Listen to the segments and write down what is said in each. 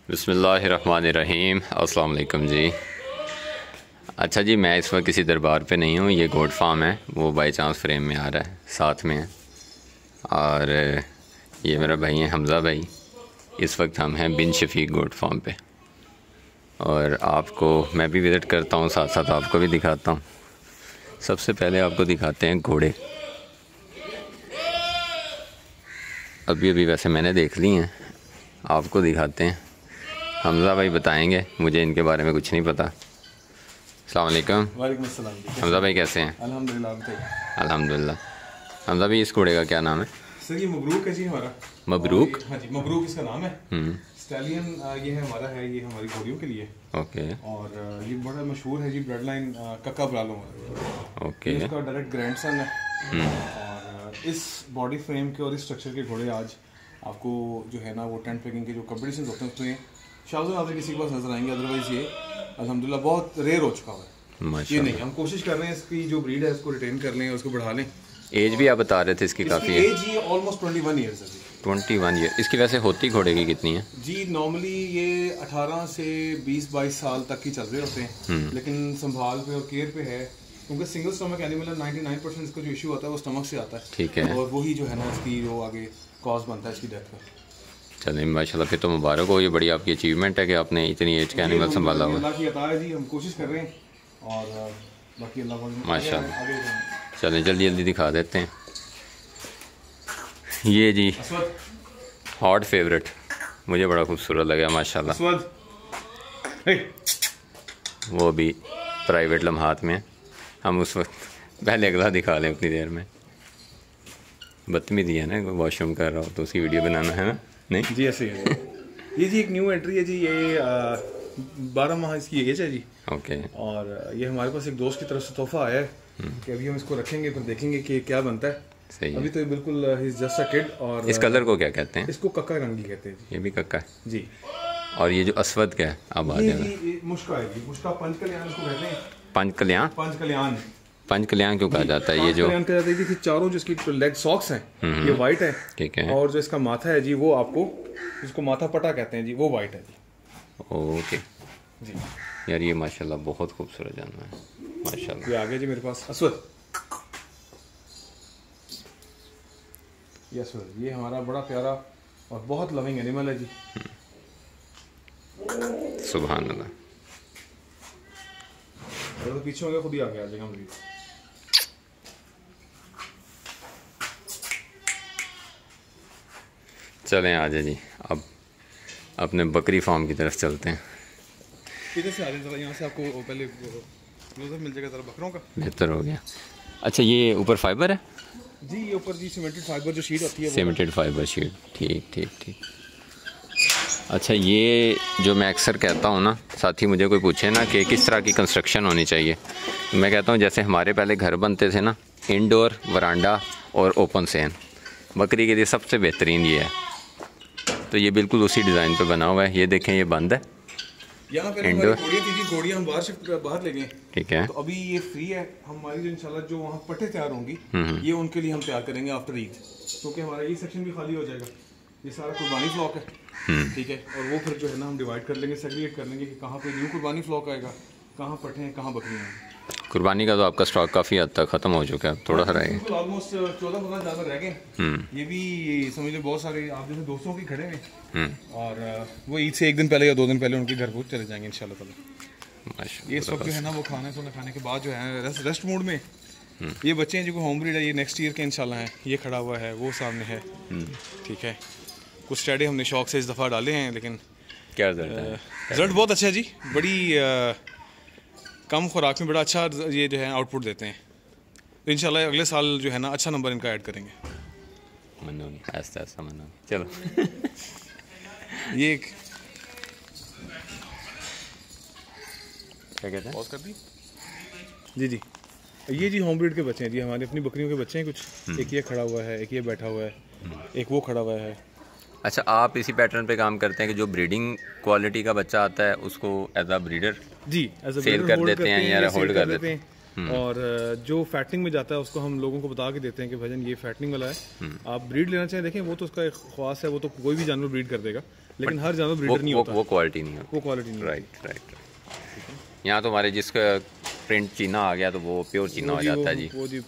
बिस्मिल्लाहिर्रहमानिर्रहीम। अस्सलाम वालेकुम जी। अच्छा जी, मैं इस वक्त किसी दरबार पे नहीं हूँ। ये गोट फार्म है, वो बाई चांस फ्रेम में आ रहा है, साथ में है। और ये मेरा भाई है हमज़ा भाई। इस वक्त हम हैं बिन शफीक गोट फार्म पे, और आपको मैं भी विज़िट करता हूँ, साथ साथ आपको भी दिखाता हूँ। सबसे पहले आपको दिखाते हैं घोड़े। अभी अभी वैसे मैंने देख ली हैं, आपको दिखाते हैं। हमज़ा भाई बताएंगे, मुझे इनके बारे में कुछ नहीं पता। अस्सलाम वालेकुम। वालेकुम अस्सलाम। हमज़ा भाई कैसे हैं? अल्हम्दुलिल्लाह। अल्हम्दुलिल्लाह। हमज़ा भाई, इस घोड़े का क्या नाम है? सर ये मबरूक है जी हमारा। मबरूक? हाँ जी, मबरूक इसका नाम है। स्टैलियन ये है हमारा, है ये हमारी घोड़ियों के लिए। ओके। और ये बड़ा मशहूर है जी, ब्लड लाइन कक्का ब्रालो। ओके। इसका डायरेक्ट ग्रैंडसन है। और इस बॉडी फ्रेम के और इस स्ट्रक्चर के घोड़े आज आपको जो है ना, वो टेंट पेकिंग के जो कंपटीशन होते हैं उसमें शायद आते किसी के पास नजर आएंगे। अदरवाइज ये अल्हम्दुलिल्लाह बहुत रेयर हो चुका हुआ है। ये नहीं, हम कोशिश कर रहे हैं इसकी जो ब्रीड है उसको रिटेन कर लें, उसको बढ़ा लें। एज भी आप बता रहे थे इसकी काफ़ी है? एज ये ऑलमोस्ट 21 ईयर्स है जी। 21 ईयर। इसकी वैसे होती घोड़े की कितनी है जी? नॉर्मली ये 18 से 20-22 साल तक की चल रहे होते हैं, लेकिन संभाल पे और केयर पे है, क्योंकि सिंगल स्टमक एनिमल है। 99% इसका जो इशू आता है वो स्टमक से आता है। ठीक है। और वही जो है ना इसकी जो आगे कॉज बनता है इसकी डेथ का। चलिए माशाल्लाह, फिर तो मुबारक हो। ये बड़ी आपकी अचीवमेंट है कि आपने इतनी एज के एनिमल संभाला हुआ। अल्लाह की अता है जी, हम कोशिश कर रहे हैं और बाकी अल्लाह माशाल्लाह। चलें जल्दी जल्दी दिखा देते हैं। ये जी हॉट फेवरेट, मुझे बड़ा खूबसूरत लगा माशाल्लाह। वो भी प्राइवेट लम्हात में, हम उस वक्त पहले अगला दिखा लें उतनी देर में। बदतमीजी है ना, वॉशरूम कर रहा हो तो उसी वीडियो बनाना है ना? नहीं जी, ऐसे है। ये जी एक न्यू एंट्री है जी। ये 12 माह इसकी एज है जी। ओके। और ये हमारे पास एक दोस्त की तरफ से तोहफा आया है कि अभी हम इसको रखेंगे, फिर देखेंगे कि क्या बनता है। सही है। अभी तो ये बिल्कुल he is just a kid. और इस कलर को क्या कहते हैं? इसको कक्का रंगी कहते हैं जी। ये भी कक्का है जी। और ये जो अस्वद क्या है? अब आ जाएगा। ये मुश्का है जी, मुश्का पंचकल्याण इसको कहते हैं। पंचकल्याण? पंचकल्याण। पंचकल्याण क्यों कहा जाता है? ये जो चारों जिसकी लेग सॉक्स हैं ये वाइट है। ठीक है। और जो इसका माथा है जी, वो आपको जिसको माथा पटा कहते हैं जी, वो वाइट है जी। ओके जी। यार ये माशाल्लाह बहुत खूबसूरत जानवर है माशाल्लाह। ये आ गया जी मेरे पास अस्वद। यस सर, ये हमारा बड़ा प्यारा और बहुत लविंग एनिमल है जी। सुभान अल्लाह। तो पीछे हो गया, खुद ही आ गया आ जाएगा मुझे। चलें आ जाए जी, अब अपने बकरी फार्म की तरफ चलते हैं। इधर से आ जाए ज़रा, यहाँ से आपको पहले क्लोजअप मिल जाएगा ज़रा बकरों का। बेहतर हो गया। अच्छा ये ऊपर फाइबर है जी? ये ऊपर जी सीमेंटेड फाइबर जो शीट होती है, सीमेंटेड फाइबर शीट। ठीक ठीक ठीक। अच्छा ये जो मैं अक्सर कहता हूँ ना, साथी मुझे कोई पूछे ना कि किस तरह की कंस्ट्रक्शन होनी चाहिए, मैं कहता हूँ जैसे हमारे पहले घर बनते थे ना, इंडोर, वरांडा और ओपन सेन। बकरी के लिए सबसे बेहतरीन ये है। तो ये बिल्कुल उसी डिज़ाइन पे बना हुआ है। ये देखें, ये बंद है। यहाँ पे घोड़ियाँ हम बाहर ले गए। ठीक है। तो अभी ये फ्री है। हमारी जो इंशाल्लाह जो वहाँ पट्टे तैयार होंगी, ये उनके लिए हम तैयार करेंगे आफ्टर ईद, क्योंकि हमारा ये सेक्शन भी खाली हो जाएगा। ये सारा कुर्बानी फ्लॉक है, ठीक है। और वो फिर जो है ना हम डिवाइड कर लेंगे, सेग्रीगेट कर लेंगे कि कहाँ पे न्यू कुर्बानी फ्लॉक आएगा, कहाँ पट्टे हैं, कहाँ बकरियाँ हैं। कुर्बानी का तो आपका स्टॉक काफ़ी हद तक ख़त्म हो चुका है, थोड़ा सा रहेगा। ऑलमोस्ट 14-15 जानवर रह गए। ये भी समझ लो बहुत सारे आप जैसे दोस्तों के खड़े हैं, और वो ईद से एक दिन पहले या 2 दिन पहले उनके घर को चले जाएंगे इंशाल्लाह ताला। ये सब जो है ना वो खाना खाने के बाद जो है रेस्ट मोड में। ये बच्चे हैं जो होम ब्रीड है, ये नेक्स्ट ईयर के इंशाल्लाह हैं। ये खड़ा हुआ है, वो सामने है, ठीक है। कुछ स्टडी हमने शौक से इस दफ़ा डाले हैं, लेकिन क्या रिजल्ट बहुत अच्छा है जी। बड़ी कम खुराक में बड़ा अच्छा ये जो है आउटपुट देते हैं। तो इंशाल्लाह अगले साल जो है ना अच्छा नंबर इनका ऐड करेंगे। मनोगी ऐसा ऐसा मनोगी। चलो ये एक क्या कहते हैं? पॉज कर दी जी। जी ये जी होम ब्रीड के बच्चे हैं जी, हमारी अपनी बकरियों के बच्चे हैं कुछ। एक ये खड़ा हुआ है, एक ये बैठा हुआ है, एक वो खड़ा हुआ है। अच्छा, आप इसी पैटर्न पे काम करते हैं कि जो ब्रीडिंग क्वालिटी का बच्चा आता है उसको एज अ ब्रीडर जी सेल कर देते हैं या होल्ड कर देते हैं? और जो फैटनिंग में जाता है उसको हम लोगों को बता के देते हैं कि भाईजान ये फैटनिंग वाला है, आप ब्रीड लेना चाहें देखें, वो तो उसका एक ख्वास है, वो तो कोई भी जानवर ब्रीड कर देगा, लेकिन हर जानवर ब्रीडर नहीं होता, वो क्वालिटी नहीं होती, वो क्वालिटी नहीं। राइट। यहाँ तो हमारे जिसका प्रिंट चीना आ गया तो वो प्योर चीना हो जाता है जी, वो जी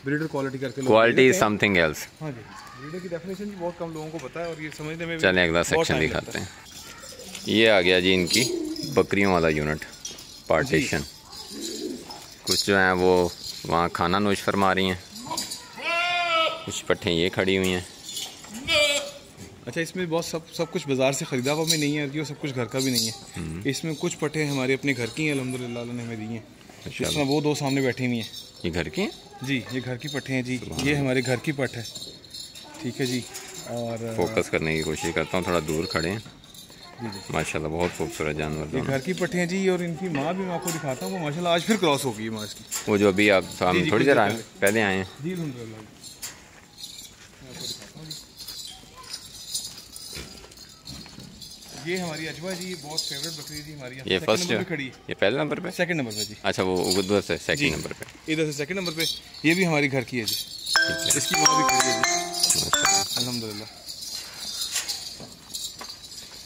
ब्रीडर क्वालिटी करके, क्वालिटी इज समथिंग एल्स। हाँ जी, ब्रीडर की डेफिनेशन भी बहुत कम लोगों को पता है और ये समझने में भी। चलें अगला सेक्शन दिखाते हैं। ये आ गया जी इनकी बकरियों वाला यूनिट पार्टीशन। कुछ जो हैं वो वहाँ खाना नोश फरमा रही हैं, कुछ पट्ठें ये खड़ी हुई हैं। अच्छा, इसमें बहुत सब कुछ बाजार से खरीदा हुआ में नहीं है और सब कुछ घर का भी नहीं है। इसमें कुछ पट्ठे हमारे अपने घर की हैं, अल्हम्दुलिल्लाह अल्लाह ने हमें दी हैं। जिस तरह वो दो सामने बैठी हुई हैं, ये घर की हैं जी, ये घर की पट्ठे हैं जी, ये हमारे घर की पट्ठ है, ठीक है जी। और फोकस करने की कोशिश करता हूँ, थोड़ा दूर खड़े हैं जी जी, माशाल्लाह बहुत खूबसूरत जानवर। ये घर की पट्ठे हैं जी, और इनकी माँ भी मैं आपको दिखाता हूँ, वो माशाल्लाह आज फिर क्रॉस हो गई माँ इसकी, वो जो अभी आप सामने थोड़ी देर आए पहले आए हैं जी, अल्हम्दुलिल्लाह। ये हमारी अजवा जी, बहुत फेवरेट बकरी थी हमारी। ये फर्स्ट पे खड़ी है, ये पहले नंबर पे, सेकंड नंबर पे जी। अच्छा, वो उधर से सेकंड नंबर पे, इधर से सेकंड नंबर पे। ये भी हमारी घर की है जी, इसकी माँ भी खड़ी है जी, अल्हम्दुलिल्लाह।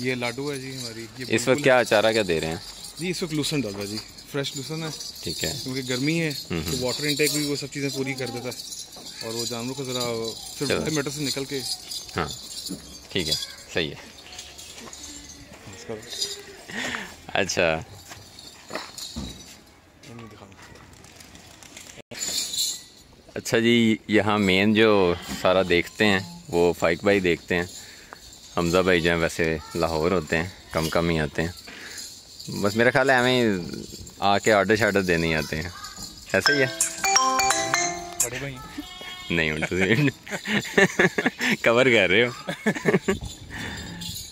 ये लाडू है जी हमारी। ये इस वक्त क्या चारा क्या दे रहे हैं जी? इस वक्त लूसन डाल रहा है जी, फ्रेश लूसन है, ठीक है, क्योंकि गर्मी है तो वाटर इनटेक भी वो सब चीज़ें पूरी कर देता है और वो जानवरों को ज़रा फिर मीटर से निकल के। हाँ ठीक है, सही है। अच्छा, अच्छा जी, यहाँ मेन जो सारा देखते हैं वो फाइक भाई देखते हैं, हमजा भाई जो हैं वैसे लाहौर होते हैं, कम ही आते हैं, बस मेरा ख्याल है हमें आके ऑर्डर शार्डर देने ही आते हैं, ऐसे ही है बड़े भाई नहीं उल्टू कवर कर रहे हो।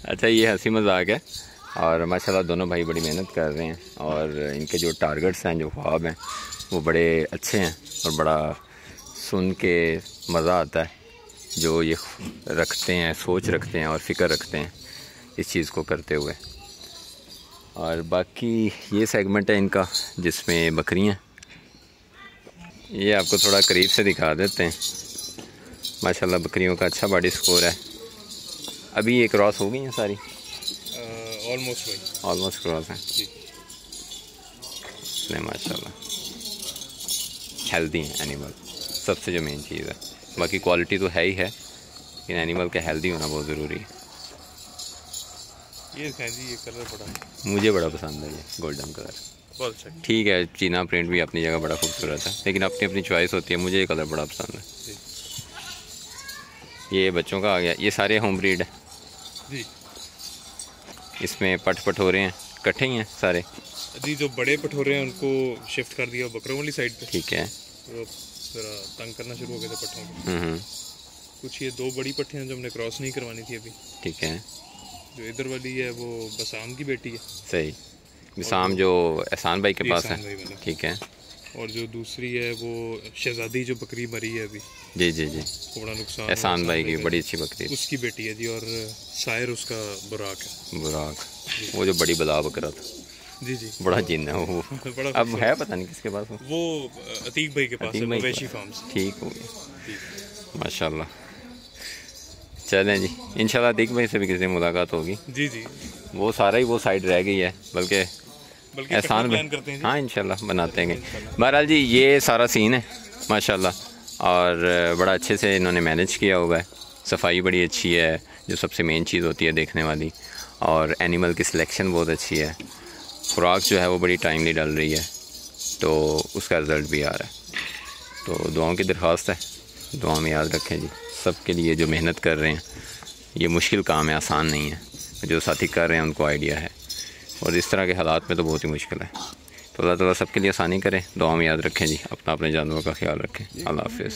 अच्छा, ये हंसी मजाक है और माशाल्लाह दोनों भाई बड़ी मेहनत कर रहे हैं और इनके जो टारगेट्स हैं, जो ख्वाब हैं, वो बड़े अच्छे हैं और बड़ा सुन के मज़ा आता है। जो ये रखते हैं, सोच रखते हैं और फ़िक्र रखते हैं इस चीज़ को करते हुए। और बाकी ये सेगमेंट है इनका जिसमें बकरियाँ, ये आपको थोड़ा करीब से दिखा देते हैं। माशाल्लाह बकरियों का अच्छा बॉडी स्कोर है। अभी ये क्रॉस हो गई हैं सारी, ऑलमोस्ट क्रॉस हैं नहीं, माशाल्लाह हेल्दी हैं एनिमल, सबसे जो मेन चीज़ है। बाकी क्वालिटी तो है ही है, लेकिन एनिमल का हेल्दी होना बहुत ज़रूरी है। ये जी, ये कलर बड़ा मुझे बड़ा पसंद है, ये गोल्डन कलर बहुत अच्छा। ठीक है, चीना प्रिंट भी अपनी जगह बड़ा खूबसूरत है, लेकिन अपनी अपनी चॉइस होती है। मुझे ये कलर बड़ा पसंद है। ये बच्चों का आ गया, ये सारे होम ब्रीड है जी। इसमें पठोरे हैं, इकट्ठे ही हैं सारे जी। जो बड़े पठोरे हैं उनको शिफ्ट कर दिया बकरों वाली साइड पे, ठीक है, वो ज़रा तंग करना शुरू हो गए थे पट्ठों को। कुछ ये दो बड़ी पट्टियाँ जो हमने क्रॉस नहीं करवानी थी अभी, ठीक है। जो इधर वाली है वो बसाम की बेटी है, सही, बसाम जो एहसान भाई के पास है, ठीक है। और जो दूसरी है वो शहजादी जो बकरी मरी है अभी, जी जी जी, वो बड़ा नुकसान, एहसान भाई की बड़ी अच्छी बकरी, उसकी बेटी है जी। और सायर उसका बुराक है, बुराक वो जो बड़ी बला बकरा था, जी जी, बड़ा जिन है वो बड़ा अब है, पता नहीं किसके पास वो अतीक भाई के पास है, मवेशी फार्म्स, ठीक हो गया माशाल्लाह। चलें जी, इंशाल्लाह अतीक भाई से भी किसी मुलाकात होगी। जी जी, वो सारा ही वो साइड रह गई है, बल्कि एहसान भाई, हाँ इंशाल्लाह बनाते हैं। बहरहाल जी, ये सारा सीन है माशाल्लाह, और बड़ा अच्छे से इन्होंने मैनेज किया हुआ है। सफाई बड़ी अच्छी है, जो सबसे मेन चीज़ होती है देखने वाली, और एनिमल की सिलेक्शन बहुत अच्छी है। खुराक जो है वो बड़ी टाइमली डल रही है, तो उसका रिज़ल्ट भी आ रहा है। तो दुआओं की दरख्वास्त है, दुआ में याद रखें जी। सब के लिए जो मेहनत कर रहे हैं, ये मुश्किल काम है, आसान नहीं है। जो साथी कर रहे हैं उनको आइडिया है, और इस तरह के हालात में तो बहुत ही मुश्किल है। तो अल्लाह ताला सबके लिए आसानी करें। दुआ में याद रखें जी, अपने जानवरों का ख्याल रखें। अल्लाह हाफ़िज़।